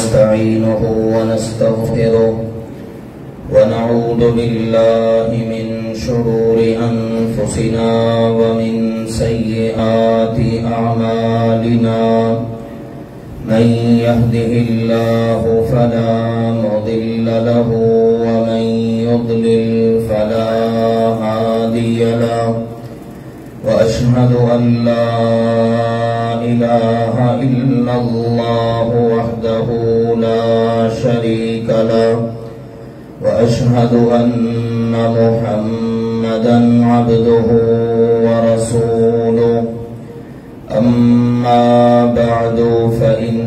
ونستعينه ونستغفره ونعوذ بالله من شرور أنفسنا ومن سيئات أعمالنا من يهده الله فلا مضل له ومن يضلل فلا هادي له وأشهد أن لا إله إلا الله وحده لا شريك له وأشهد أن محمدا عبده ورسوله أما بعد فإن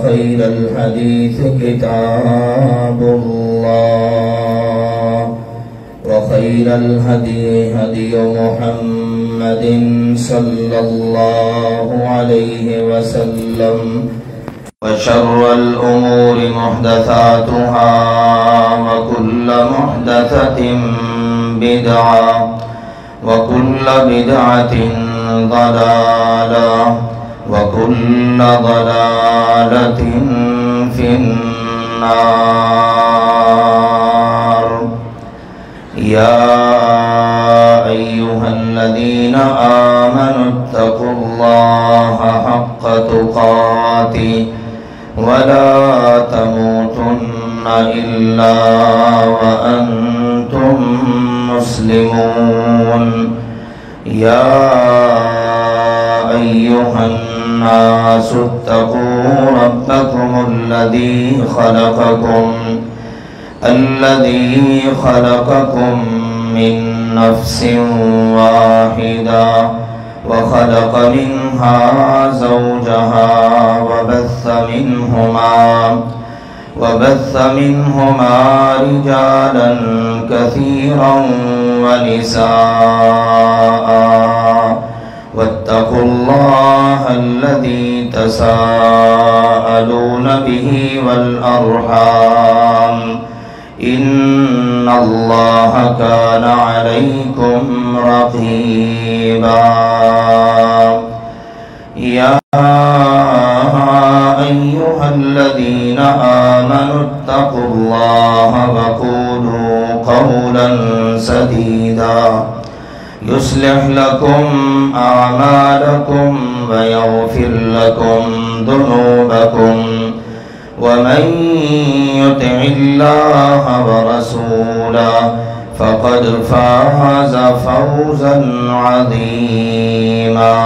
خير الحديث كتاب الله وخير الهدي هدي محمد صلى الله عليه وسلم وشر الأمور محدثاتها وكل محدثة بدعة وكل بدعة ضلالة وكل ضلالة في النار. يا أيها الذين آمنوا اتقوا الله حق تقاته ولا تموتن إلا وأنتم مسلمون. يا أيها الناس اتقوا ربكم الذي خلقكم من نفس واحدة وخلق منها زوجها وبث منهما رجالا كثيرا ونساء واتقوا الله الذي تساءلون به والأرحام إن الله كان عليكم رقيبا. يا أيها الذين آمنوا اتقوا الله وقولوا قولا سديدا يصلح لكم أعمالكم ويغفر لكم ذنوبكم ومن يطع الله ورسوله فقد فاز فوزا عظيما.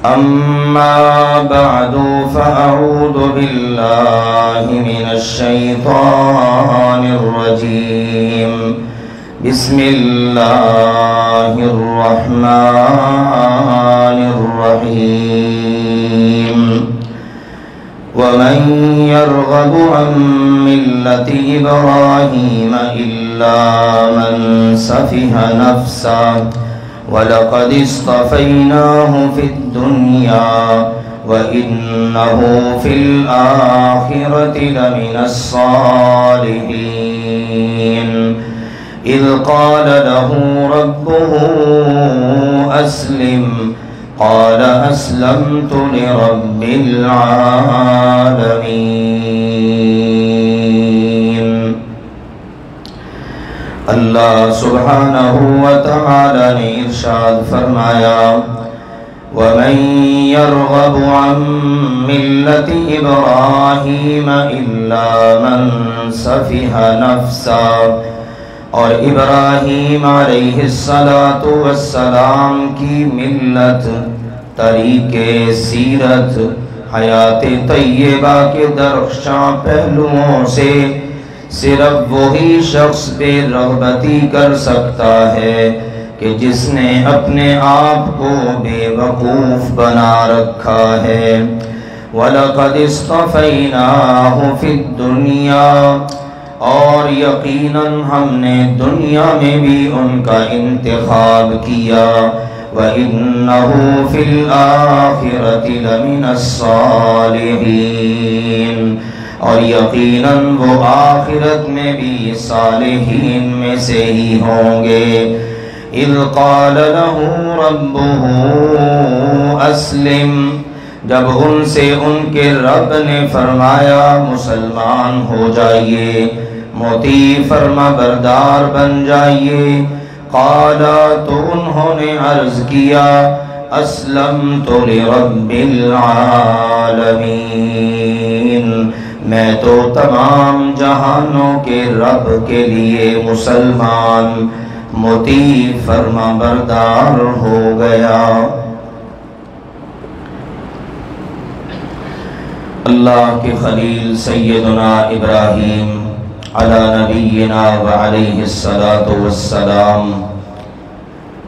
أما بعد فأعوذ بالله من الشيطان الرجيم. بسم الله الرحمن الرحيم. ومن يرغب عن ملة إبراهيم إلا من سفه نفسه ولقد اصطفيناه في الدنيا وإنه في الآخرة لمن الصالحين. إذ قال له ربه أسلم قال أسلمت لرب العالمين. اللہ سبحانہ وتعالی نے ارشاد فرمایا وَمَن يَرْغَبُ عَن مِّلَّةِ إِبْرَاهِيمَ إِلَّا مَن سَفِهَ نَفْسَهُ. اور ابراہیم علیہ السلام کی ملت، طریقے، سیرت، حیات طیبہ کے درخشاں پہلوؤں سے صرف وہی شخص بے رغبتی کر سکتا ہے کہ جس نے اپنے آپ کو بے وقوف بنا رکھا ہے. وَلَقَدِ اصْطَفَيْنَاهُ فِي الدُّنْيَا، اور یقیناً ہم نے دنیا میں بھی ان کا انتخاب کیا. وَإِنَّهُ فِي الْآخِرَةِ لَمِنَ الصَّالِحِينَ، اور یقیناً وہ آخرت میں بھی صالحین میں سے ہی ہوں گے. اذ قال له ربه اسلم، جب ان سے ان کے رب نے فرمایا مسلمان ہو جائیے، مطیع فرما بردار بن جائیے، قالا تو انہوں نے عرض کیا اسلمت لرب العالمین، میں تو تمام جہانوں کے رب کے لیے مسلمان مطیع فرما بردار ہو گیا۔ اللہ کے خلیل سیدنا ابراہیم علی نبینا وعلیہ الصلاۃ والسلام،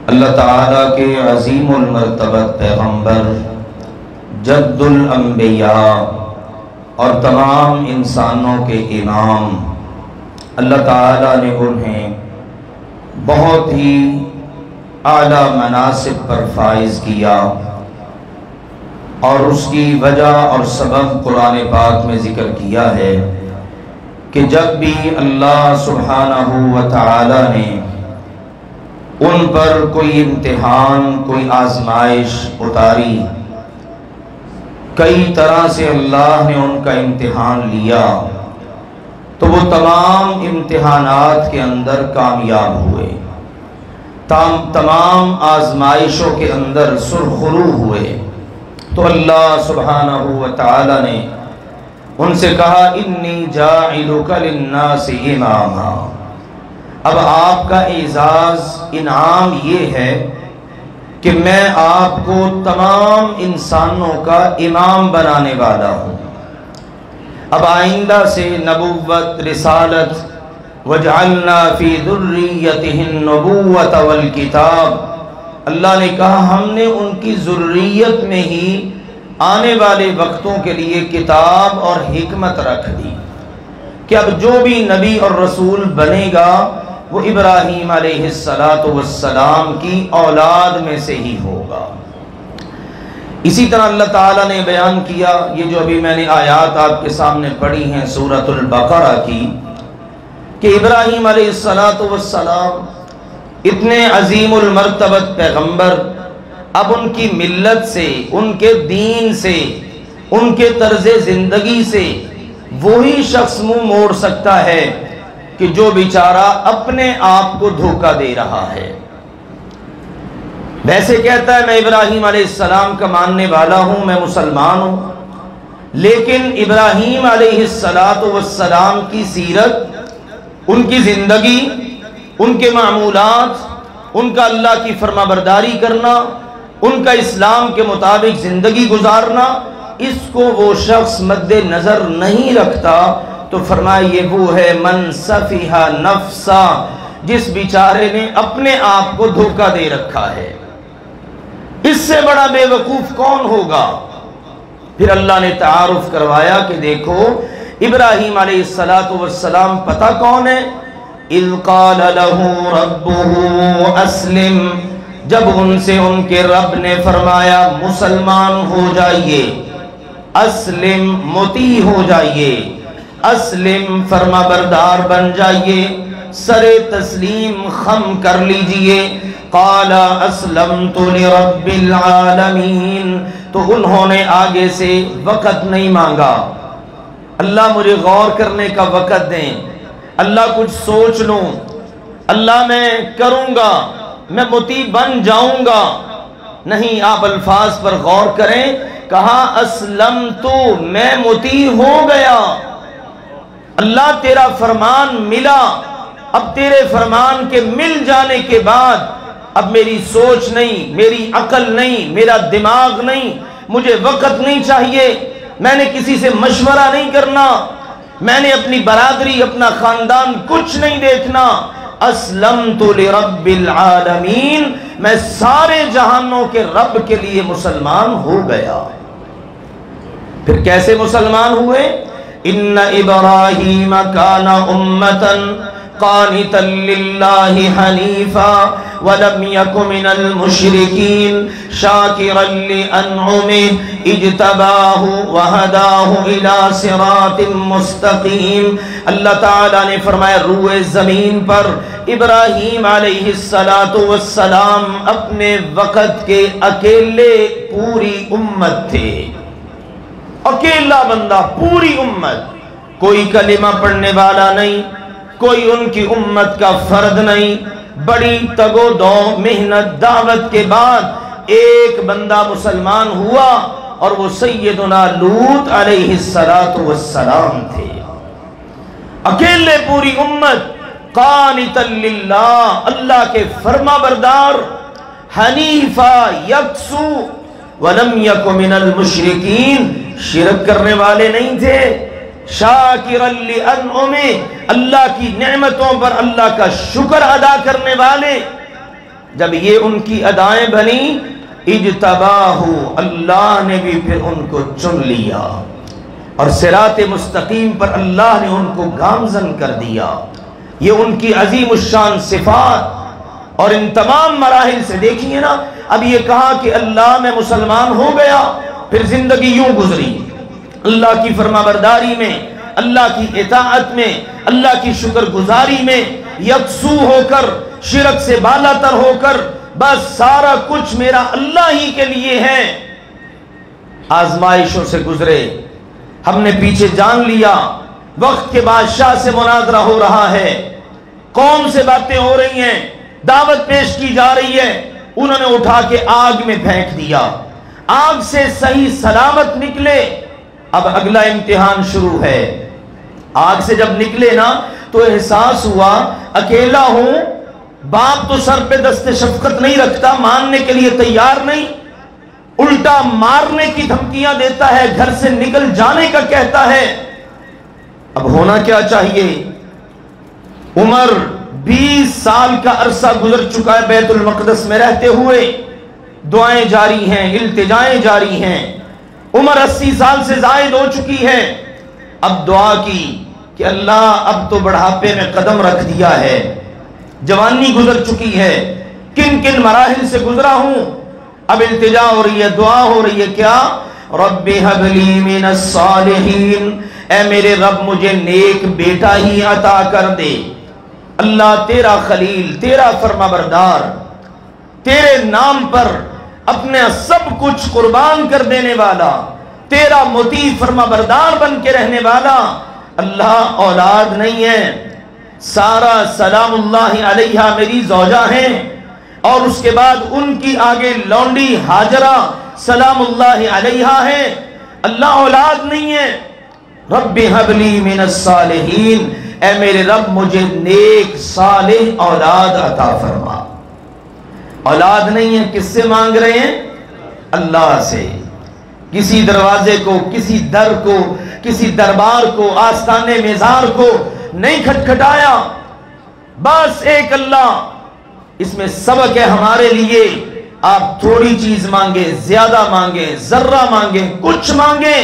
اللہ تعالیٰ کے عظیم المرتبت پیغمبر، جد الانبیاء اور تمام انسانوں کے امام، اللہ تعالیٰ نے انہیں بہت ہی اعلیٰ مناصب پر فائز کیا، اور اس کی وجہ اور سبب قرآن پاک میں ذکر کیا ہے کہ جب بھی اللہ سبحانہ و تعالی نے ان پر کوئی امتحان، کوئی آزمائش اتاری، کئی طرح سے اللہ نے ان کا امتحان لیا، تو وہ تمام امتحانات کے اندر کامیاب ہوئے، تمام آزمائشوں کے اندر سرخرو ہوئے۔ تو اللہ سبحانہ و تعالی نے ان سے کہا انی جاعلک للناس اماما، اب آپ کا اعزاز انعام یہ ہے کہ میں آپ کو تمام انسانوں کا امام بنانے والا ہوں۔ اب آئندہ سے نبوت، رسالت، وجعلنا فی ذریتہ النبوۃ والکتاب، اللہ نے کہا ہم نے ان کی ذریت میں ہی آنے والے وقتوں کے لیے کتاب اور حکمت رکھ دی کہ اب جو بھی نبی اور رسول بنے گا وہ ابراہیم علیہ السلام کی اولاد میں سے ہی ہوگا۔ اسی طرح اللہ تعالیٰ نے بیان کیا، یہ جو ابھی میں نے آیات آپ کے سامنے پڑھی ہیں سورۃ البقرہ کی، کہ ابراہیم علیہ السلام اتنے عظیم المرتبت پیغمبر، اب ان کی ملت سے، ان کے دین سے، ان کے طرز زندگی سے وہی شخص منہ موڑ سکتا ہے کہ جو بیچارہ اپنے آپ کو دھوکہ دے رہا ہے۔ ویسے کہتا ہے میں ابراہیم علیہ السلام کا ماننے والا ہوں، میں مسلمان ہوں، لیکن ابراہیم علیہ السلام کی سیرت، ان کی زندگی، ان کے معمولات، ان کا اللہ کی فرما برداری کرنا، ان کا اسلام کے مطابق زندگی گزارنا، اس کو وہ شخص مد نظر نہیں رکھتا، تو فرمایا یہ وہ ہے من سفیہ نفسا، جس بیچارے نے اپنے آپ کو دھوکہ دے رکھا ہے۔ اس سے بڑا بے وقوف کون ہوگا؟ پھر اللہ نے تعارف کروایا کہ دیکھو ابراہیم علیہ السلام پتہ کون ہے؟ اذ قال له ربه اسلم، جب ان سے ان کے رب نے فرمایا مسلمان ہو جائیے، اسلم مطیع ہو جائیے، اسلم فرما بردار بن جائیے، سر تسلیم خم کر لیجئے۔ قال اسلمت لرب العالمین، تو انہوں نے آگے سے وقت نہیں مانگا، اللہ مجھے غور کرنے کا وقت دیں، اللہ کچھ سوچ لوں، اللہ میں کروں گا، میں مطیع بن جاؤں گا، نہیں، آپ الفاظ پر غور کریں، کہا اسلمتو، میں مطیع ہو گیا، اللہ تیرا فرمان ملا، اب تیرے فرمان کے مل جانے کے بعد اب میری سوچ نہیں، میری عقل نہیں، میرا دماغ نہیں، مجھے وقت نہیں چاہیے، میں نے کسی سے مشورہ نہیں کرنا، میں نے اپنی برادری، اپنا خاندان کچھ نہیں دیکھنا، اسلمت لرب العالمین، میں سارے جہانوں کے رب کے لیے مسلمان ہو گیا۔ پھر کیسے مسلمان ہوئے؟ ان ابراہیم کان امتا قانتا للہ حنیفا ولم یک من المشرکین شاکرا لانعمہ اجتباہ وہداہ الی صراط مستقیم۔ اللہ تعالیٰ نے فرمایا روئے زمین پر ابراہیم علیہ السلام اپنے وقت کے اکیلے پوری امت تھے، اکیلا بندہ، پوری امت، کوئی کلمہ پڑھنے والا نہیں، کوئی ان کی امت کا فرد نہیں. بڑی تگ و دو محنت دعوت کے بعد ایک بندہ مسلمان ہوا اور وہ سیدنا لوط علیہ السلام تھے. اکیلے پوری امت قانتا للہ، اللہ کے فرما بردار، حنیفا یکسو ولم یک من المشرکین، شرک کرنے والے نہیں تھے، شاکرا لانعمہ، اللہ کی نعمتوں پر اللہ کا شکر ادا کرنے والے. جب یہ ان کی ادائیں بنی، اجتباہ، اللہ نے بھی پھر ان کو چن لیا اور صراط مستقیم پر اللہ نے ان کو گامزن کر دیا. یہ ان کی عظیم الشان صفات. اور ان تمام مراحل سے دیکھیے نا، اب یہ کہا کہ اللہ میں مسلمان ہو گیا، پھر زندگی یوں گزری اللہ کی فرما برداری میں، اللہ کی اطاعت میں، اللہ کی شکر گزاری میں، یکسو ہو کر، شرک سے بالا تر ہو کر، بس سارا کچھ میرا اللہ ہی کے لیے ہے. آزمائشوں سے گزرے، ہم نے پیچھے جان لیا، وقت کے بادشاہ سے مناظرہ ہو رہا ہے، قوم سے باتیں ہو رہی ہیں، دعوت پیش کی جا رہی ہے، انہوں نے اٹھا کے آگ میں پھینک دیا، آگ سے صحیح سلامت نکلے. اب اگلا امتحان شروع ہے. آگ سے جب نکلے نا تو احساس ہوا اکیلا ہوں، باپ تو سر پہ دست شفقت نہیں رکھتا، ماننے کے لیے تیار نہیں، الٹا مارنے کی دھمکیاں دیتا ہے، گھر سے نکل جانے کا کہتا ہے. اب ہونا کیا چاہیے؟ عمر 20 سال کا عرصہ گزر چکا ہے بیت المقدس میں رہتے ہوئے، دعائیں جاری ہیں، التجائیں جاری ہیں. عمر 80 سال سے زائد ہو چکی ہے. اب دعا کی کہ اللہ اب تو بڑھاپے میں قدم رکھ دیا ہے، جوانی گزر چکی ہے، کن کن مراحل سے گزرا ہوں. اب التجا ہو رہی ہے، دعا ہو رہی ہے، کیا؟ رب هب لی من الصالحین، اے میرے رب مجھے نیک بیٹا ہی عطا کر دے. اللہ تیرا خلیل، تیرا فرما بردار، تیرے نام پر اپنے سب کچھ قربان کر دینے والا، تیرا مطیع فرما بردار بن کے رہنے والا. اللہ اولاد نہیں ہے، سارا سلام اللہ علیہا میری زوجہ ہیں، اور اس کے بعد ان کی آگے لونڈی ہاجرہ سلام اللہ علیہا ہے. اللہ اولاد نہیں ہے. رب ہب لی من الصالحین، اے میرے رب مجھے نیک صالح اولاد عطا فرما. اولاد نہیں ہے، کس سے مانگ رہے ہیں؟ اللہ سے. کسی دروازے کو، کسی در کو، کسی دربار کو، آستانے مزار کو نہیں کھٹکھٹایا، بس ایک اللہ. اس میں سبق ہے ہمارے لیے، آپ تھوڑی چیز مانگے، زیادہ مانگے، ذرہ مانگے، کچھ مانگے،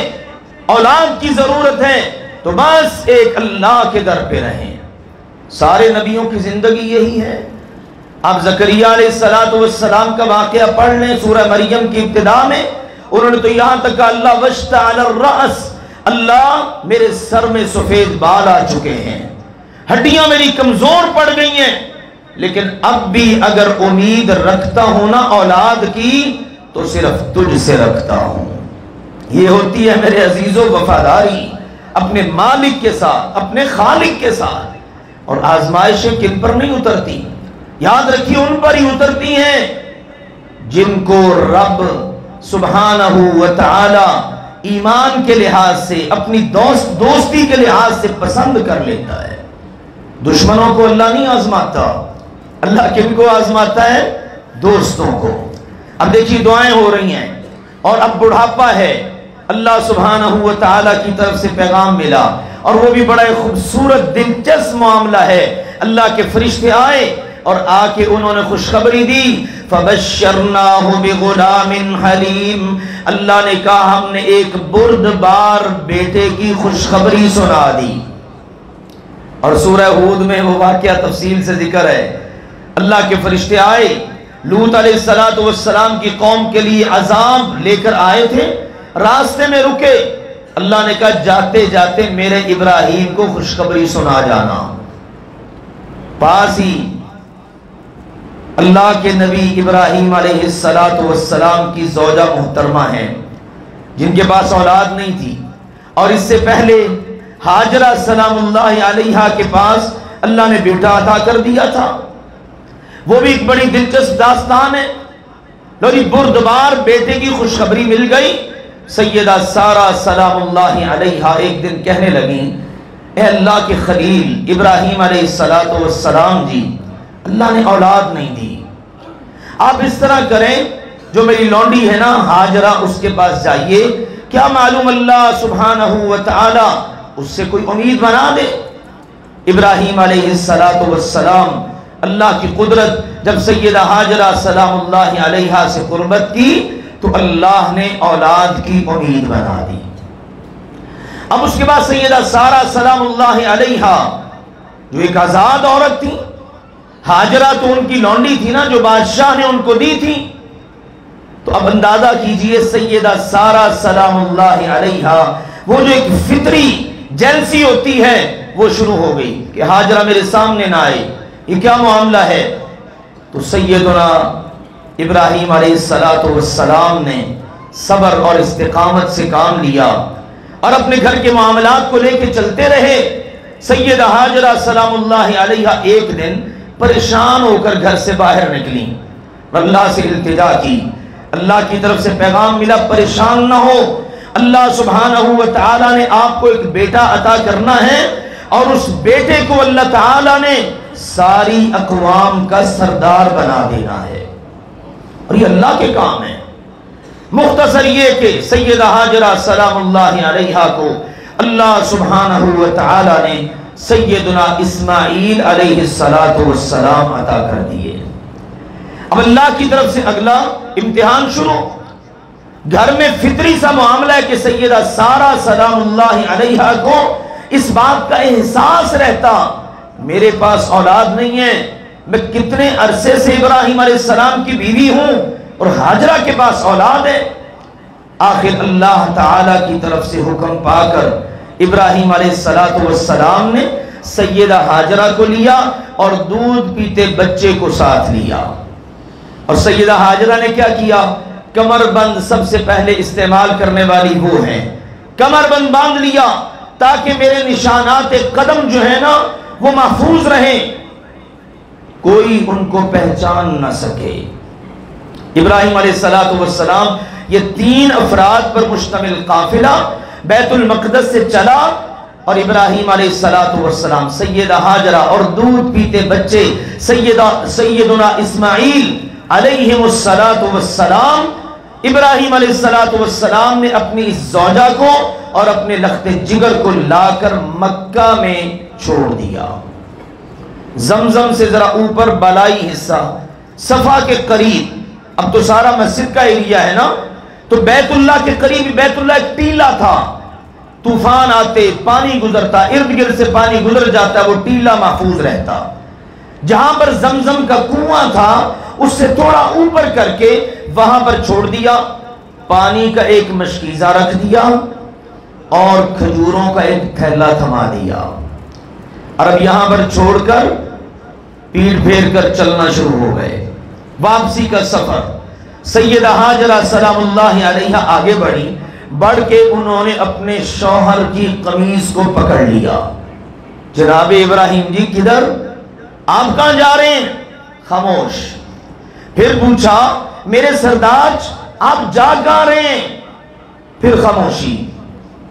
اولاد کی ضرورت ہے تو بس ایک اللہ کے در پہ رہیں. سارے نبیوں کی زندگی یہی ہے. آپ زکریا علیہ السلام کا واقعہ پڑھ لیں سورہ مریم کی ابتدا میں، انہوں نے تو یہاں تک کہا اللہ واشتعل الرأس، اللہ میرے سر میں سفید بال آ چکے ہیں، ہڈیاں میری کمزور پڑ گئی ہیں، لیکن اب بھی اگر امید رکھتا ہوں نا اولاد کی تو صرف تجھ سے رکھتا ہوں. یہ ہوتی ہے میرے عزیزوں وفاداری اپنے مالک کے ساتھ، اپنے خالق کے ساتھ. اور آزمائشیں کن پر نہیں اترتی، یاد رکھیے ان پر ہی اترتی ہیں جن کو رب سبحانہ و تعالی ایمان کے لحاظ سے، اپنی دوستی کے لحاظ سے پسند کر لیتا ہے. دشمنوں کو اللہ نہیں آزماتا، اللہ کن کو آزماتا ہے؟ دوستوں کو. اب دیکھیے دعائیں ہو رہی ہیں اور اب بڑھاپا ہے. اللہ سبحانہ و تعالی کی طرف سے پیغام ملا اور وہ بھی بڑا خوبصورت دلچسپ معاملہ ہے. اللہ کے فرشتے آئے اور آ کے انہوں نے خوشخبری دی. فَبَشَّرْنَاهُ بِغُلَامٍ حَلِيمٍ، اللہ نے کہا ہم نے ایک بردبار بیٹے کی خوشخبری سنا دی. اور سورہ ہود میں وہ واقعہ تفصیل سے ذکر ہے. اللہ کے فرشتے آئے، لوط علیہ السلام کی قوم کے لیے عذاب لے کر آئے تھے، راستے میں رکے. اللہ نے کہا جاتے جاتے میرے ابراہیم کو خوشخبری سنا جانا. پاس ہی اللہ کے نبی ابراہیم علیہ السلام کی زوجہ محترمہ ہیں، جن کے پاس اولاد نہیں تھی، اور اس سے پہلے ہاجرہ سلام اللہ علیہا کے پاس اللہ نے بیٹا عطا کر دیا تھا۔ وہ بھی ایک بڑی دلچسپ داستان ہے۔ لو جی، بردبار بیٹے کی خوشخبری مل گئی۔ سیدہ سارہ سلام اللہ علیہا ایک دن کہنے لگیں، اے اللہ کے خلیل ابراہیم علیہ السلام جی، اللہ نے اولاد نہیں دی، آپ اس طرح کریں، جو میری لونڈی ہے نا ہاجرہ، اس کے پاس جائیے، کیا معلوم اللہ سبحانہ و تعالی اس سے کوئی امید بنا دے۔ ابراہیم علیہ السلام اللہ کی قدرت، جب سیدہ ہاجرہ سلام اللہ علیہا سے قربت کی تو اللہ نے اولاد کی امید بنا دی۔ اب اس کے بعد سیدہ سارہ سلام اللہ علیہا جو ایک آزاد عورت تھی، ہاجرہ تو ان کی لونڈی تھی نا جو بادشاہ نے ان کو دی تھی، تو اب اندازہ کیجئے سیدہ سارہ سلام اللہ علیہا وہ جو ایک فطری جیلسی ہوتی ہے وہ شروع ہو گئی کہ ہاجرہ میرے سامنے نہ آئے، یہ کیا معاملہ ہے؟ تو سیدنا ابراہیم علیہ السلام نے صبر اور استقامت سے کام لیا اور اپنے گھر کے معاملات کو لے کے چلتے رہے۔ سیدہ ہاجرہ سلام اللہ علیہا ایک دن پریشان ہو کر گھر سے باہر نکلی، اللہ سے التجا کی، اللہ کی طرف سے پیغام ملا پریشان نہ ہو، اللہ سبحانہ و تعالی نے آپ کو ایک بیٹا عطا کرنا ہے اور اس بیٹے کو اللہ تعالی نے ساری اقوام کا سردار بنا دینا ہے، اور یہ اللہ کے کام ہے۔ مختصر یہ کہ سیدہ ہاجرہ سلام اللہ علیہا کو اللہ سبحانہ و تعالی نے سیدنا اسماعیل علیہ السلام عطا کر دیے۔ اب اللہ کی طرف سے اگلا امتحان شروع۔ گھر میں فطری سا معاملہ ہے کہ سیدہ سارہ سلام اللہ علیہا کو اس بات کا احساس رہتا میرے پاس اولاد نہیں ہے، میں کتنے عرصے سے ابراہیم علیہ السلام کی بیوی ہوں اور ہاجرہ کے پاس اولاد ہے۔ آخر اللہ تعالی کی طرف سے حکم پا کر ابراہیم علیہ السلام نے سیدہ ہاجرہ کو لیا اور دودھ پیتے بچے کو ساتھ لیا، اور سیدہ ہاجرہ نے کیا کیا؟ کمر بند سب سے پہلے استعمال کرنے والی وہ ہے، کمر بند باندھ لیا تاکہ میرے نشانات قدم جو ہے نا وہ محفوظ رہیں، کوئی ان کو پہچان نہ سکے۔ ابراہیم علیہ السلام یہ 3 افراد پر مشتمل قافلہ بیت المقدس سے چلا، اور ابراہیم علیہ السلام، سیدہ ہاجرہ اور دودھ پیتے بچے سیدنا اسماعیل علیہ السلام، ابراہیم علیہ السلام نے اپنی اس زوجہ کو اور اپنے لخت جگر کو لا کر مکہ میں چھوڑ دیا۔ زمزم سے ذرا اوپر بالائی حصہ صفا کے قریب، اب تو سارا مسجد کا ایریا ہے نا، تو بیت اللہ کے قریب، بیت اللہ ایک ٹیلہ تھا، طوفان آتے پانی گزرتا، ارد گرد سے پانی گزر جاتا، وہ ٹیلہ محفوظ رہتا۔ جہاں پر زمزم کا کنواں تھا اس سے تھوڑا اوپر کر کے وہاں پر چھوڑ دیا، پانی کا ایک مشکیزہ رکھ دیا اور کھجوروں کا ایک تھیلا تھما دیا، اور اب یہاں پر چھوڑ کر پیٹ پھیر کر چلنا شروع ہو گئے۔ واپسی کا سفر، سیدہ ہاجرہ سلام اللہ علیہا آگے بڑھ کے انہوں نے اپنے شوہر کی قمیض کو پکڑ لیا۔ جناب ابراہیم جی کدھر؟ آپ کہاں جا رہے ہیں؟ خاموش۔ پھر پوچھا میرے سردار آپ جا کہاں رہے ہیں؟ پھر خاموشی۔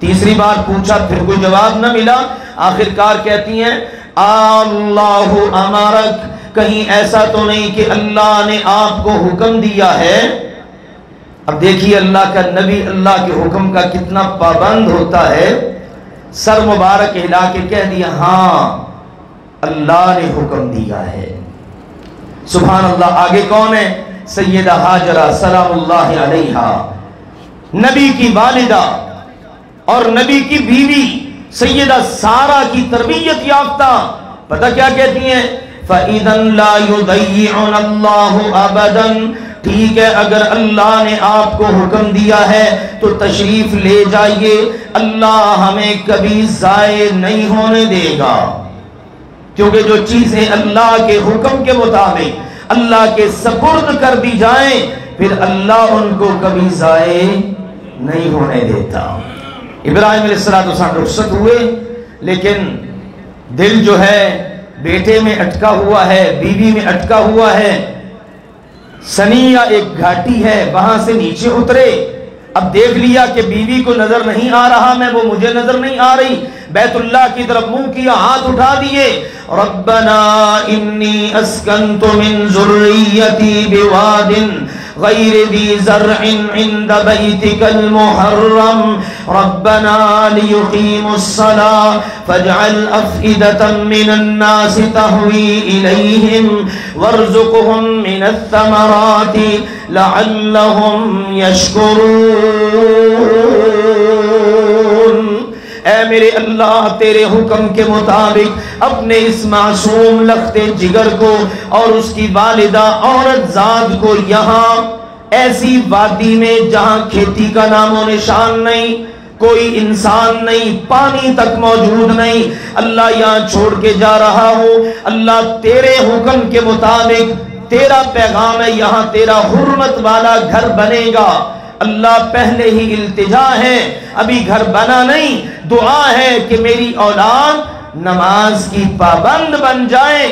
تیسری بار پوچھا، پھر کوئی جواب نہ ملا۔ آخرکار کہتی ہیں اللہ امرک، کہیں ایسا تو نہیں کہ اللہ نے آپ کو حکم دیا ہے؟ اب دیکھیے اللہ کا نبی اللہ کے حکم کا کتنا پابند ہوتا ہے، سر مبارک ہلا کے کہہ دیا ہاں اللہ نے حکم دیا ہے۔ سبحان اللہ۔ آگے کون ہے؟ سیدہ ہاجرہ سلام اللہ علیہا، نبی کی والدہ اور نبی کی بیوی سیدہ سارہ کی تربیت یافتہ، پتہ کیا کہتی ہیں؟ فَإِذًا لَا يُضَيِّعُنَ اللَّهُ أَبَدًا، ٹھیک ہے اگر اللہ نے آپ کو حکم دیا ہے تو تشریف لے جائیے، اللہ ہمیں کبھی ضائع نہیں ہونے دے گا، کیونکہ جو چیزیں اللہ کے حکم کے مطابق اللہ کے سپرد کر دی جائیں پھر اللہ ان کو کبھی ضائع نہیں ہونے دیتا۔ ابراہیم علیہ السلام رخصت ہوئے، لیکن دل جو ہے بیٹے میں اٹکا ہوا ہے، بیوی میں اٹکا ہوا ہے۔ سنیہ ایک گھاٹی ہے، وہاں سے نیچے اترے، اب دیکھ لیا کہ بیوی کو نظر نہیں آ رہا میں، وہ مجھے نظر نہیں آ رہی، بیت اللہ کی طرف منہ کیا، ہاتھ اٹھا دیے، ربنا انی اسکنت من ذریتی بواد غیر ذی زرع عند بیتک المحرم ربنا لیقیموا الصلاة فاجعل افئدة من الناس تہوی الیہم وارزقہم من الثمرات لعلہم یشکرون۔ اے میرے اللہ، تیرے حکم کے مطابق اپنے اس معصوم لخت جگر کو اور اس کی والدہ عورت ذات کو یہاں ایسی وادی میں جہاں کھیتی کا نام و نشان نہیں، کوئی انسان نہیں، پانی تک موجود نہیں، اللہ یہاں چھوڑ کے جا رہا ہوں۔ اللہ تیرے حکم کے مطابق تیرا پیغام ہے، یہاں تیرا حرمت والا گھر بنے گا۔ اللہ پہلے ہی التجا ہے، ابھی گھر بنا نہیں، دعا ہے کہ میری اولاد نماز کی پابند بن جائے،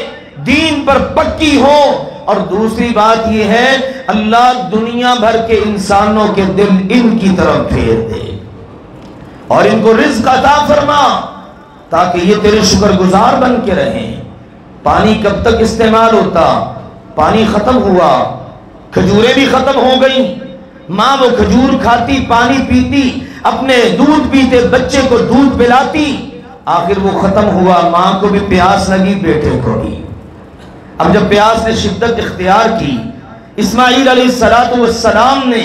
دین پر پکی ہو، اور دوسری بات یہ ہے اللہ دنیا بھر کے انسانوں کے دل ان کی طرف پھیر دے اور ان کو رزق عطا فرما تاکہ یہ تیرے شکر گزار بن کے رہیں۔ پانی کب تک استعمال ہوتا؟ پانی ختم ہوا، کھجوریں بھی ختم ہو گئیں، ماں وہ کھجور کھاتی، پانی پیتی، اپنے دودھ پیتے بچے کو دودھ پلاتی، آخر وہ ختم ہوا، ماں کو بھی پیاس لگی، بیٹے کو بھی۔ اب جب پیاس نے شدت اختیار کی، اسماعیل علیہ السلام نے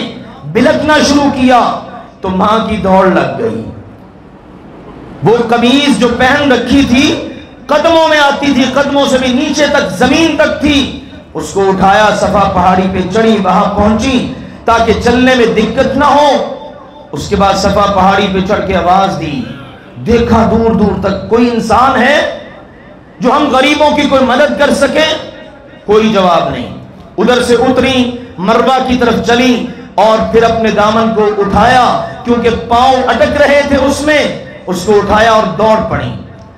بلکنا شروع کیا تو ماں کی دوڑ لگ گئی۔ وہ قمیض جو پہن رکھی تھی قدموں میں آتی تھی، قدموں سے بھی نیچے تک زمین تک تھی، اس کو اٹھایا، صفا پہاڑی پہ چڑھی، وہاں پہنچی تاکہ چلنے میں دقت نہ ہو۔ اس کے بعد صفا پہاڑی پہ چڑھ کے آواز دی، دیکھا دور دور تک کوئی انسان ہے جو ہم غریبوں کی کوئی مدد کر سکے؟ کوئی جواب نہیں۔ ادھر سے اتری، مروہ کی طرف چلی اور پھر اپنے دامن کو اٹھایا، کیونکہ پاؤں اٹک رہے تھے اس میں، اس کو اٹھایا اور دوڑ پڑی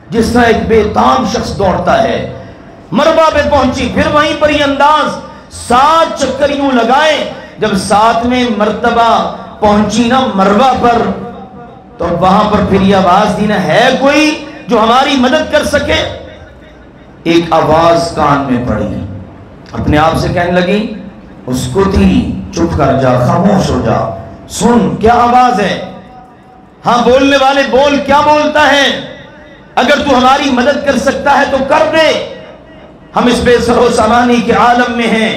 جس طرح ایک بے تاب شخص دوڑتا ہے۔ مروہ پہ پہنچی، پھر وہیں پر ہی انداز، 7 چکر یوں لگائے۔ جب 7ویں مرتبہ پہنچی نا مروہ پر، تو وہاں پر پھر یہ آواز دی نا، ہے کوئی جو ہماری مدد کر سکے؟ ایک آواز کان میں پڑی، اپنے آپ سے کہنے لگی، اس کو تھی، چپ کر جا، خاموش ہو جا، سن کیا آواز ہے، ہاں بولنے والے بول، کیا بولتا ہے، اگر تو ہماری مدد کر سکتا ہے تو کر دے، ہم اس بے سر و سامانی کے عالم میں ہیں۔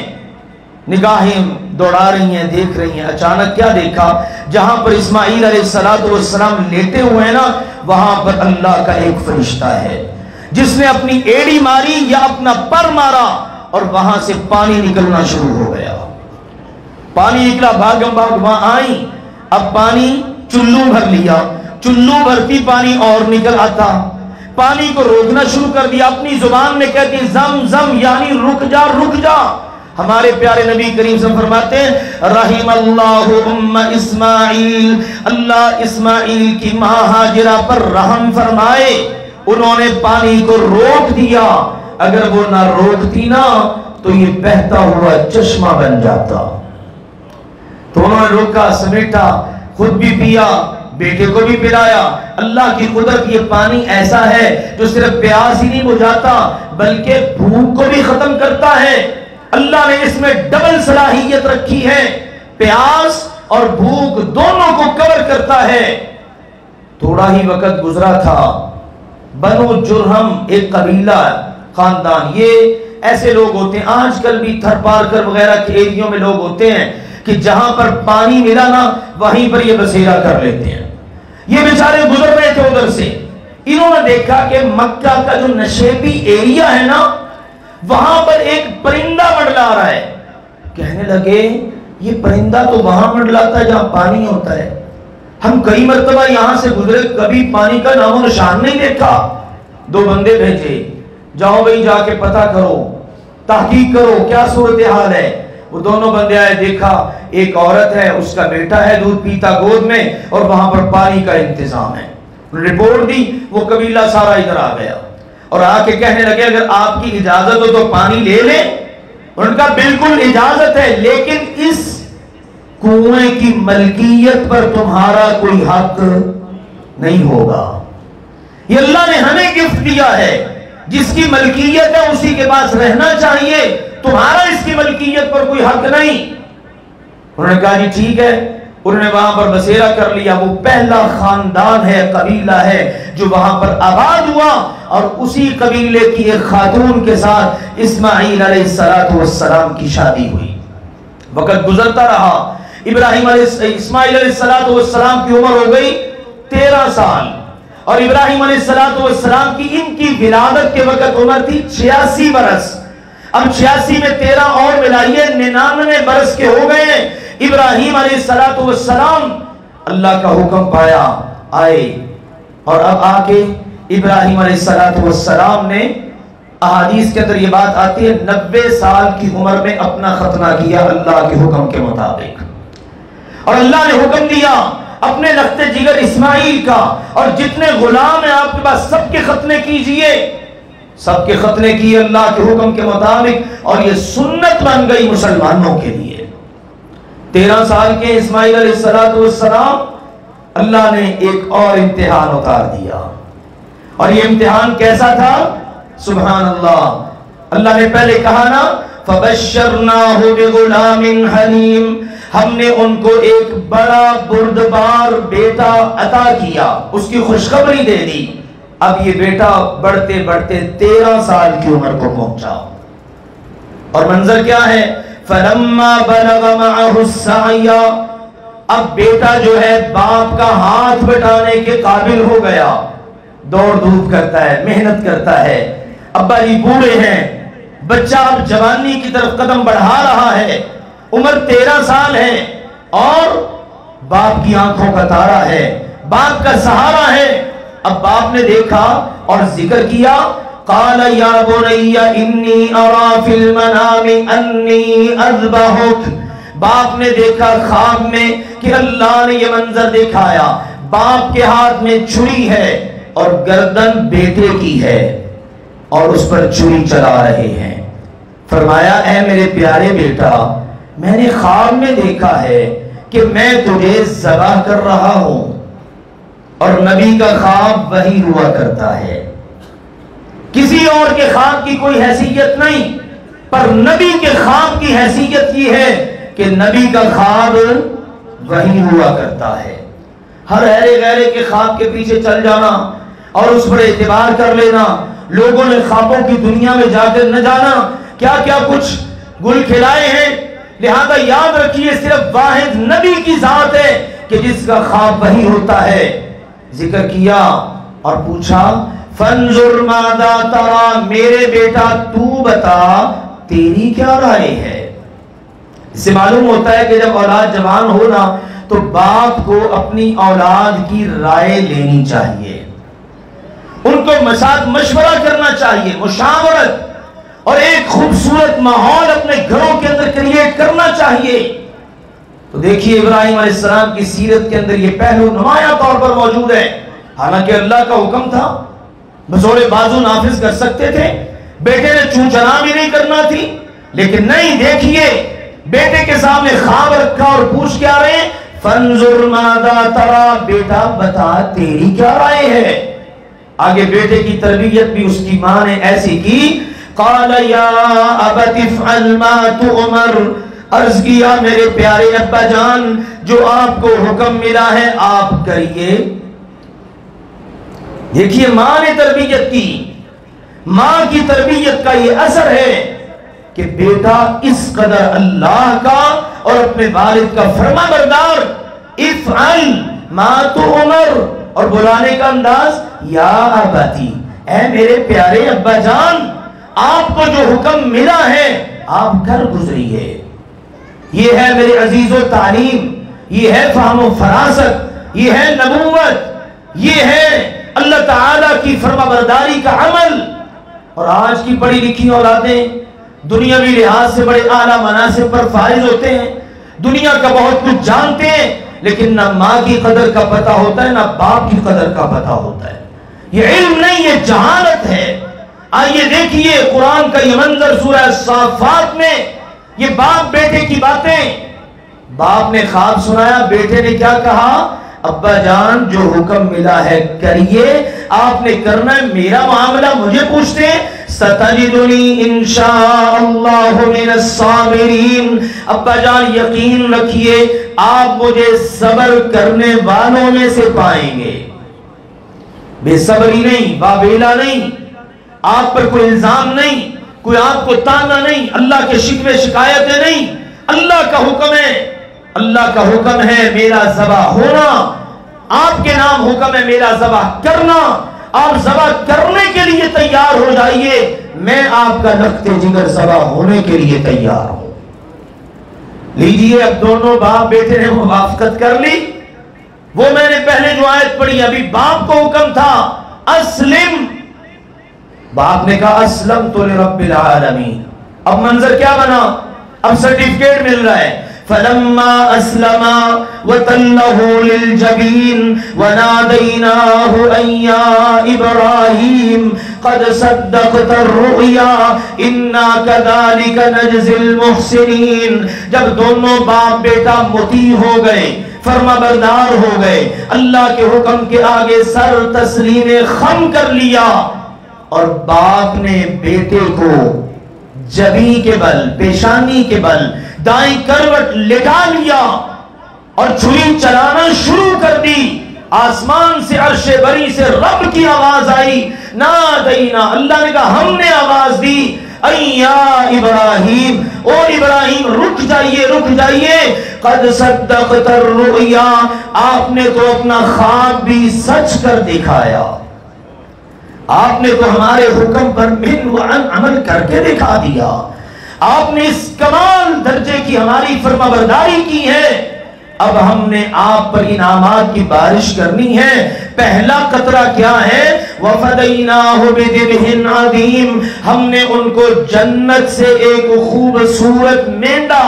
نگاہیں دوڑا رہی ہیں، دیکھ رہی ہیں، اچانک کیا دیکھا، جہاں پر اسماعیل علیہ السلام لیٹے ہوئے ہیں نا، وہاں پر اللہ کا ایک فرشتہ ہے جس نے اپنی ایڑی ماری یا اپنا پر مارا اور وہاں سے پانی نکلنا شروع ہو گیا۔ پانی نکلا، بھاگم بھاگ وہاں آئی، اب پانی چلو بھر لیا، چلو بھرتی پانی اور نکل آتا، پانی کو روکنا شروع کر دیا، اپنی زبان میں کہتی زم زم، یعنی رک جا رک جا۔ ہمارے پیارے نبی کریم صلی اللہ علیہ وسلم فرماتے ہیں، رحم اللہ ام اسماعیل، اللہ اسماعیل کی ماں ہاجرہ پر رحم فرمائے، انہوں نے پانی کو روک دیا، اگر وہ نہ روکتی نا تو یہ بہتا ہوا چشمہ بن جاتا۔ تو انہوں نے روکا، سمیٹا، خود بھی پیا، بیٹے کو بھی پلایا۔ اللہ کی قدرت، یہ پانی ایسا ہے جو صرف پیاس ہی نہیں بجھاتا بلکہ بھوک کو بھی ختم کرتا ہے۔ اللہ نے اس میں ڈبل صلاحیت رکھی ہے، پیاس اور بھوک دونوں کو کور کرتا ہے۔ تھوڑا ہی وقت گزرا تھا، بنو جرہم ایک قبیلہ خاندان، یہ ایسے لوگ ہوتے ہیں، آج کل بھی تھر پارکر وغیرہ کے ایریوں میں لوگ ہوتے ہیں کہ جہاں پر پانی ملا نا وہیں پر یہ بسیرا کر لیتے ہیں۔ یہ بیچارے گزر رہے تھے ادھر سے، انہوں نے دیکھا کہ مکہ کا جو نشیبی ایریا ہے نا وہاں پر ایک پرندہ منڈلا رہا ہے۔ کہنے لگے یہ پرندہ تو وہاں منڈلاتا ہے جہاں پانی ہوتا ہے، ہم کئی مرتبہ یہاں سے گزرے، کبھی پانی کا نام و نشان نہیں دیکھا۔ 2 بندے بھیجے، جاؤ بھائی جا کے پتہ کرو، تحقیق کرو کیا صورتحال ہے۔ وہ دونوں بندے آئے، دیکھا ایک عورت ہے، اس کا بیٹا ہے دودھ پیتا گود میں، اور وہاں پر پانی کا انتظام ہے۔ رپورٹ دی، وہ قبیلہ سارا ادھر آ گیا اور آ کے کہنے لگے اگر آپ کی اجازت ہو تو پانی لے لیں۔ ان کا بالکل اجازت ہے، لیکن اس کنویں کی ملکیت پر تمہارا کوئی حق نہیں ہوگا، یہ اللہ نے ہمیں گفٹ دیا ہے، جس کی ملکیت ہے اسی کے پاس رہنا چاہیے، تمہارا اس کی ملکیت پر کوئی حق نہیں۔ انہوں نے کہا جی ٹھیک ہے۔ انہوں نے وہاں پر بسیرا کر لیا، وہ پہلا خاندان ہے، قبیلہ ہے جو وہاں پر آباد ہوا، اور اسی قبیلے کی ایک خاتون کے ساتھ اسماعیل علیہ السلام کی شادی ہوئی۔ وقت گزرتا رہا، اسماعیل علیہ السلام کی عمر ہو گئی 13 سال، اور ابراہیم علیہ السلام کی ان کی ولادت کے وقت عمر تھی 86 برس۔ اب 86 میں 13 اور ملائیے 99 برس کے ہو گئے ہیں۔ ابراہیم علیہ السلام اللہ کا حکم پایا آئے، اور اب آ کے ابراہیم علیہ السلام نے، احادیث کے اندر یہ بات آتی ہے، 90 سال کی عمر میں اپنا ختنہ کیا اللہ کے حکم کے مطابق، اور اللہ نے حکم دیا اپنے لخت جگر اسماعیل کا، اور جتنے غلام ہیں آپ کے پاس سب کے ختنے کیجئے، سب کے ختنے کیے اللہ کے حکم کے مطابق، اور یہ سنت بن گئی مسلمانوں کے لیے۔ 13 سال کے اسماعیل علیہ السلام، اللہ نے ایک اور امتحان اتار دیا، اور یہ امتحان کیسا تھا؟ سبحان اللہ، اللہ نے پہلے کہا نا فَبَشَّرْنَاهُ بِغُلَامٍ حَلِيمٍ، ہم نے ان کو ایک بڑا بردبار بیٹا عطا کیا، اس کی خوشخبری دے دی۔ اب یہ بیٹا بڑھتے بڑھتے 13 سال کی عمر کو پہنچا، اور منظر کیا ہے؟ فَلَمَّا بَلَغَ مَعَهُ السَّعْيَ، اب بیٹا جو ہے باپ کا ہاتھ بٹانے کے قابل ہو گیا، دوڑ دھوپ کرتا ہے، محنت کرتا ہے، ابا جی بوڑھے ہیں، بچہ اب جوانی کی طرف قدم بڑھا رہا ہے، عمر 13 سال ہے، اور باپ کی آنکھوں کا تارا ہے، باپ کا سہارا ہے۔ اب باپ نے دیکھا اور ذکر کیا، قال یا بنی انی ارا فی المنام انی اذبحک، باپ نے دیکھا خواب میں کہ اللہ نے یہ منظر دکھایا، باپ کے ہاتھ میں چھری ہے اور گردن بیٹے کی ہے، اور اس پر چھری چلا رہے ہیں۔ فرمایا اے میرے پیارے بیٹا، میں نے خواب میں دیکھا ہے کہ میں تجھے ذبح کر رہا ہوں، اور نبی کا خواب وہی ہوا کرتا ہے، کسی اور کے خواب کی کوئی حیثیت نہیں، پر نبی کے خواب کی حیثیت یہ ہے کہ نبی کا خواب وہی ہوا کرتا ہے۔ ہر ایرے غیرے کے خواب کے پیچھے چل جانا اور اس پر اعتبار کر لینا، لوگوں نے خوابوں کی دنیا میں جا کر نہ جانا کیا کیا کچھ گل کھلائے ہیں، لہذا یاد رکھیے صرف واحد نبی کی ذات ہے کہ جس کا خواب وہی ہوتا ہے۔ ذکر کیا اور پوچھا فانظر ماذا ترى، میرے بیٹا تو بتا تیری کیا رائے ہے۔ اس سے معلوم ہوتا ہے کہ جب اولاد جوان ہو نا تو باپ کو اپنی اولاد کی رائے لینی چاہیے، ان کو ساتھ مشورہ کرنا چاہیے، مشاورت، اور ایک خوبصورت ماحول اپنے گھروں کے اندر کریٹ کرنا چاہیے۔ تو دیکھیے ابراہیم علیہ السلام کی سیرت کے اندر یہ پہلو نمایاں طور پر موجود ہے، حالانکہ اللہ کا حکم تھا، بزور بازو نافذ کر سکتے تھے، بیٹے نے چون چنا بھی نہیں کرنا تھی، لیکن نہیں، دیکھیے بیٹے کے سامنے خواب رکھا اور پوچھ کیا رہے ہیں، فانظر ماذا ترى، بیٹا بتا تیری کیا رائے ہے۔ آگے بیٹے کی تربیت بھی اس کی ماں نے ایسی کی، قال یا ابت افعل ما تؤمر، عرض کیا میرے پیارے ابا جان جو آپ کو حکم ملا ہے آپ کریے۔ دیکھیے ماں نے تربیت کی، ماں کی تربیت کا یہ اثر ہے کہ بیٹا اس قدر اللہ کا اور اپنے والد کا فرما بردار، افعل ما تؤمر، اور بلانے کا انداز یا ابتی، اے میرے پیارے ابا جان آپ کو جو حکم ملا ہے آپ کر گزریے۔ یہ ہے میرے عزیز و تعلیم، یہ ہے فہم و فراست، یہ ہے نبوت، یہ ہے اللہ تعالیٰ کی فرما برداری کا عمل۔ اور آج کی پڑھی لکھی اولادیں دنیاوی لحاظ سے بڑے اعلیٰ مناصب پر فائز ہوتے ہیں، دنیا کا بہت کچھ جانتے ہیں، لیکن نہ ماں کی قدر کا پتہ ہوتا ہے نہ باپ کی قدر کا پتہ ہوتا ہے۔ یہ علم نہیں، یہ جہالت ہے۔ آئیے دیکھیے قرآن کا یہ منظر سورہ صافات میں، یہ باپ بیٹے کی باتیں۔ باپ نے خواب سنایا، بیٹے نے کیا کہا؟ ابا جان جو حکم ملا ہے کریے، آپ نے کرنا ہے، میرا معاملہ مجھے پوچھتے ہیں۔ ستجدنی انشاء اللہ من الصابرین، ابا جان یقین رکھیے آپ مجھے صبر کرنے والوں میں سے پائیں گے۔ بے صبری نہیں، بابیلا نہیں، آپ پر کوئی الزام نہیں، کوئی آپ کو تانا نہیں، اللہ کے شکوے شکایتیں نہیں۔ اللہ کا حکم ہے، اللہ کا حکم ہے میرا ذبح ہونا، آپ کے نام حکم ہے میرا ذبح کرنا، آپ ذبح کرنے کے لیے تیار ہو جائیے، میں آپ کا رخت جگر ذبح ہونے کے لیے تیار ہوں۔ لیجئے اب دونوں باپ بیٹے نے موافقت کر لی۔ وہ میں نے پہلے جو آیت پڑھی، ابھی باپ کو حکم تھا اسلم، باپ نے کہا اسلمت لرب العالمین۔ اب منظر کیا بنا؟ اب سرٹیفکیٹ مل رہا ہے۔ فلما اسلما وتلہ للجبین ونادیناہ ان یا ابراہیم قد صدقت الرؤیا انا کذالک نجزی المحسنین۔ جب دونوں باپ بیٹا مطیع ہو گئے، فرما بردار ہو گئے، اللہ کے حکم کے آگے سر تسلیم خم کر لیا، اور باپ نے بیٹے کو جبین کے بل، پیشانی کے بل دائیں کروٹ لٹا لیا اور چھری چلانا شروع کر دی۔ آسمان سے عرش بری سے رب کی آواز آئی، نادینا، اللہ نے کہا ہم نے آواز دی، ایا ابراہیم، او ابراہیم رک جائیے رک جائیے، قد صدقت الرؤیا، آپ نے تو اپنا خواب بھی سچ کر دکھایا، آپ نے تو ہمارے حکم پر من وعن عمل کر کے دکھا دیا، آپ نے اس کمال درجے کی ہماری فرما برداری کی ہے۔ اب ہم نے آپ پر انعامات کی بارش کرنی ہے۔ پہلا قطرہ کیا ہے؟ وَفَدَيْنَاهُ بِذِبْحٍ عَظِيمٍ، ہم نے ان کو جنت سے ایک خوبصورت مینڈا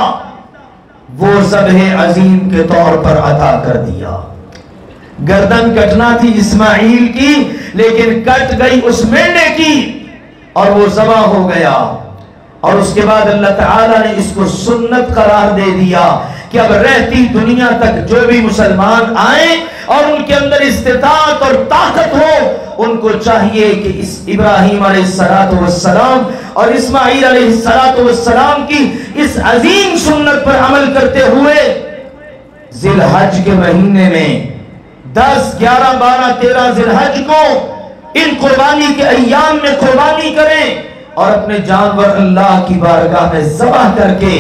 وہ ذبح عظیم کے طور پر عطا کر دیا۔ گردن کٹنا تھی اسماعیل کی، لیکن کٹ گئی اس مینڈے کی اور وہ ذبح ہو گیا۔ اور اس کے بعد اللہ تعالیٰ نے اس کو سنت قرار دے دیا کہ اب رہتی دنیا تک جو بھی مسلمان آئیں اور ان کے اندر استطاعت اور طاقت ہو، ان کو چاہیے کہ اس ابراہیم علیہ السلام اور اسماعیل علیہ السلام کی اس عظیم سنت پر عمل کرتے ہوئے ذی الحج کے مہینے میں 10، 11، 12، 13 ذی الحج کو ان قربانی کے ایام میں قربانی کریں اور اپنے جانور اللہ کی بارگاہ میں ذبح کر کے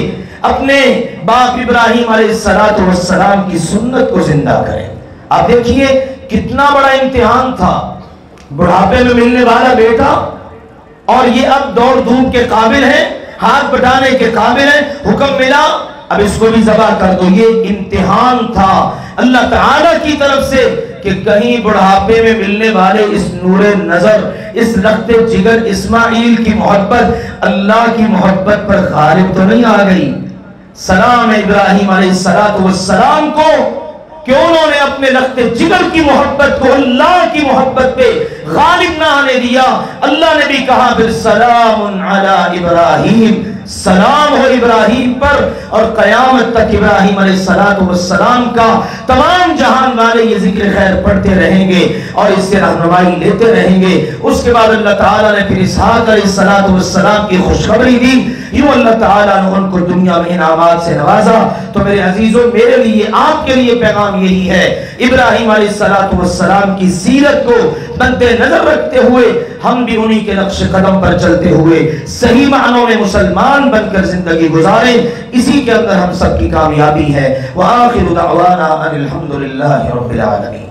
اپنے باپ ابراہیم علیہ السلام کی سنت کو زندہ کریں۔ آپ دیکھیے کتنا بڑا امتحان تھا، بڑھاپے میں ملنے والا بیٹا، اور یہ اب دوڑ دھوپ کے قابل ہے، ہاتھ بٹانے کے قابل ہے، حکم ملا اب اس کو بھی ذبح کر دو۔ یہ امتحان تھا اللہ تعالیٰ کی طرف سے کہ کہیں بڑھاپے میں ملنے والے اس نور نظر، اس رخت جگر اسماعیل کی محبت اللہ کی محبت پر غالب تو نہیں آ گئی۔ سلام ابراہیم علیہ السلام کو کہ انہوں نے اپنے رخت جگر کی محبت کو اللہ کی محبت پہ غالب نہ آنے دیا۔ اللہ نے بھی کہا پھر سلام علی ابراہیم، سلام ہو ابراہیم پر، اور قیامت تک ابراہیم علیہ السلام کا تمام جہان والے یہ ذکر خیر پڑھتے رہیں گے اور اس سے رہنمائی لیتے رہیں گے۔ اس کے بعد اللہ تعالیٰ نے پھر اسحاق علیہ السلام کی خوشخبری دی، یوں اللہ تعالیٰ نے ان کو دنیا میں انعامات سے نوازا۔ تو میرے عزیزوں، میرے لیے آپ کے لیے پیغام یہی ہے، ابراہیم علیہ السلام کی سیرت کو مد نظر رکھتے ہوئے ہم بھی انہی کے نقش قدم پر چلتے ہوئے صحیح معنوں میں مسلمان بن کر زندگی گزاریں، اسی کے اندر ہم سب کی کامیابی ہے۔ وآخر دعوانا ان الحمدللہ رب العالمین۔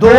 2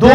2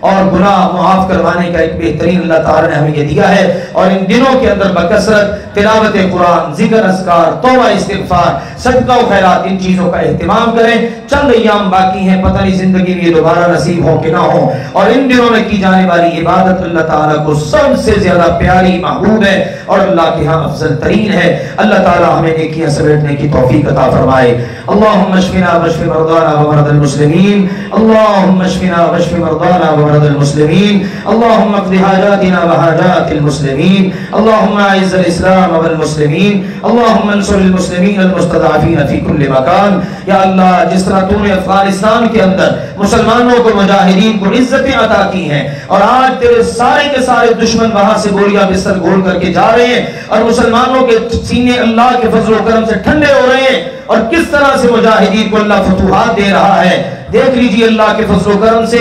اور گناہ معاف کروانے کا ایک بہترین اللہ تعالیٰ نے ہمیں یہ دیا ہے. اور ان دنوں کے اندر بکثرت تلاوت قرآن، ذکر اذکار، توبہ استغفار، صدقہ و خیرات، ان چیزوں کا اہتمام کریں. چند ایام باقی ہیں، پتہ نہیں زندگی میں یہ دوبارہ نصیب ہو کہ نہ ہو. اور ان دنوں میں کی جانے والی عبادت اللہ تعالیٰ کو سب سے زیادہ پیاری، محبوب ہے اور اللہ کے ہاں افضل ترین ہے. اللہ تعالیٰ ہمیں نیکیاں سمیٹنے کی توفیق عطا فرمائے. اللهم اشفنا واشف مرضانا ومرضى المسلمين، اللهم اشفنا واشف مرضانا ومرضى المسلمين، اللهم اقض حاجاتنا وحاجات المسلمين، اللهم اعز الاسلام والمسلمين، اللهم انصر المسلمين المستضعفين في كل مكان. یا اللہ، جس طرح تو نے افغانستان کے اندر مسلمانوں کو، مجاہدین کو عزتیں عطا کی ہیں اور آج تیرے سارے کے سارے دشمن وہاں سے گولیاں بستر گھول کر کے جا رہے ہیں اور مسلمانوں کے سینے اللہ کے فضل و کرم سے ٹھنڈے ہو رہے ہیں، اور کس طرح سے مجاہدین کو اللہ فتوحات دے رہا ہے. دیکھ لیجئے اللہ کے فضل و کرم سے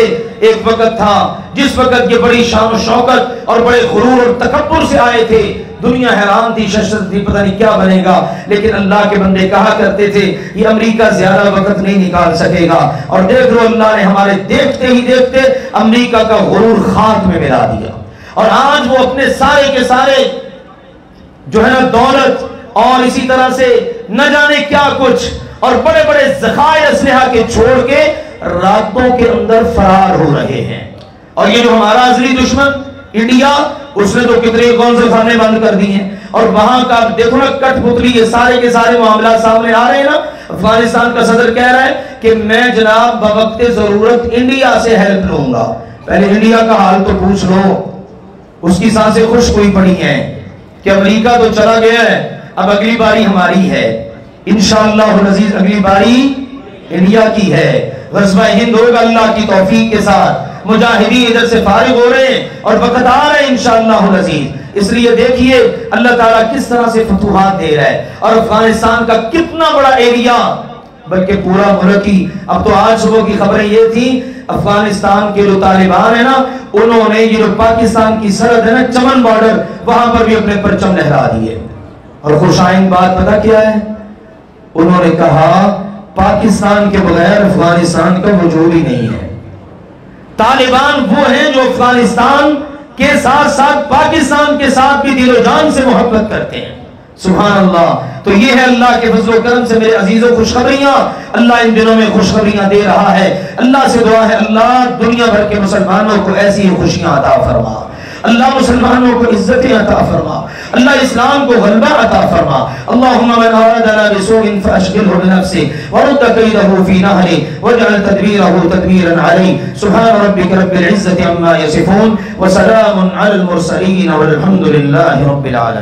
ایک وقت تھا جس وقت یہ بڑی شان و شوکت اور بڑے غرور اور تکبر سے آئے تھے. دنیا حیران تھی، ششدر تھی، پتہ نہیں کیا بنے گا. لیکن اللہ کے بندے کہا کرتے تھے یہ امریکہ زیادہ وقت نہیں نکال سکے گا. اور دیکھ لو، اللہ نے ہمارے دیکھتے ہی دیکھتے امریکہ کا غرور خاک میں ملا دیا. اور آج وہ اپنے سارے کے سارے جو ہے نا دولت اور اسی طرح سے نہ جانے کیا کچھ اور بڑے بڑے ذخائر اسلحہ کے چھوڑ کے راتوں کے اندر فرار ہو رہے ہیں. اور یہ جو ہمارا اصلی دشمن انڈیا، اس نے تو کتنے کون سے خانے بند کر دی ہیں. اور وہاں کا دیکھو نا کٹ پتلی، یہ سارے کے سارے معاملات سامنے آ رہے ہیں نا. افغانستان کا صدر کہہ رہا ہے کہ میں جناب بوقت ضرورت انڈیا سے ہیلپ لوں گا. پہلے انڈیا کا حال تو پوچھ لو، اس کی سانسیں خشک ہوئی پڑی ہیں کہ امریکہ تو چلا گیا ہے، اب اگلی باری ہماری ہے. انشاءاللہ العزیز اگلی باری انڈیا کی ہے. غزوہ ہند ہوگا اللہ کی توفیق کے ساتھ. مجاہدین ادھر سے فارغ ہو رہے ہیں اور وقت آ رہے ہیں انشاءاللہ العزیز. اس لیے دیکھیے اللہ تعالیٰ کس طرح سے فتوحات دے رہا ہے. اور افغانستان کا کتنا بڑا ایریا، بلکہ پورا ملک ہی. اب تو آج صبح کی خبریں یہ تھی افغانستان کے جو طالبان ہیں نا، انہوں نے یہ جو پاکستان کی سرحد ہے نا، چمن بارڈر، وہاں پر بھی اپنے پرچم لہرا دیے. اور خوشائن بات پتہ کیا ہے؟ انہوں نے کہا پاکستان کے بغیر افغانستان کا وجود ہی نہیں ہے. طالبان وہ ہیں جو افغانستان کے ساتھ ساتھ پاکستان کے ساتھ بھی دل و جان سے محبت کرتے ہیں. سبحان اللہ. تو یہ ہے اللہ کے فضل و کرم سے میرے عزیزوں خوشخبریاں. اللہ ان دنوں میں خوشخبریاں دے رہا ہے. اللہ سے دعا ہے اللہ دنیا بھر کے مسلمانوں کو ایسی خوشیاں عطا فرما. اللہ مسلمانوں کو عزتیں عطا فرما. اللہ اسلام کو غلبہ عطا فرما. اللہم من ارادنا بسوء فاشغله بنفسه ورد كيده في نهره واجعل تدبيره تدميرا عليه. سبحان ربك رب العزة عما يصفون وسلام على المرسلين والحمد لله رب العالمين.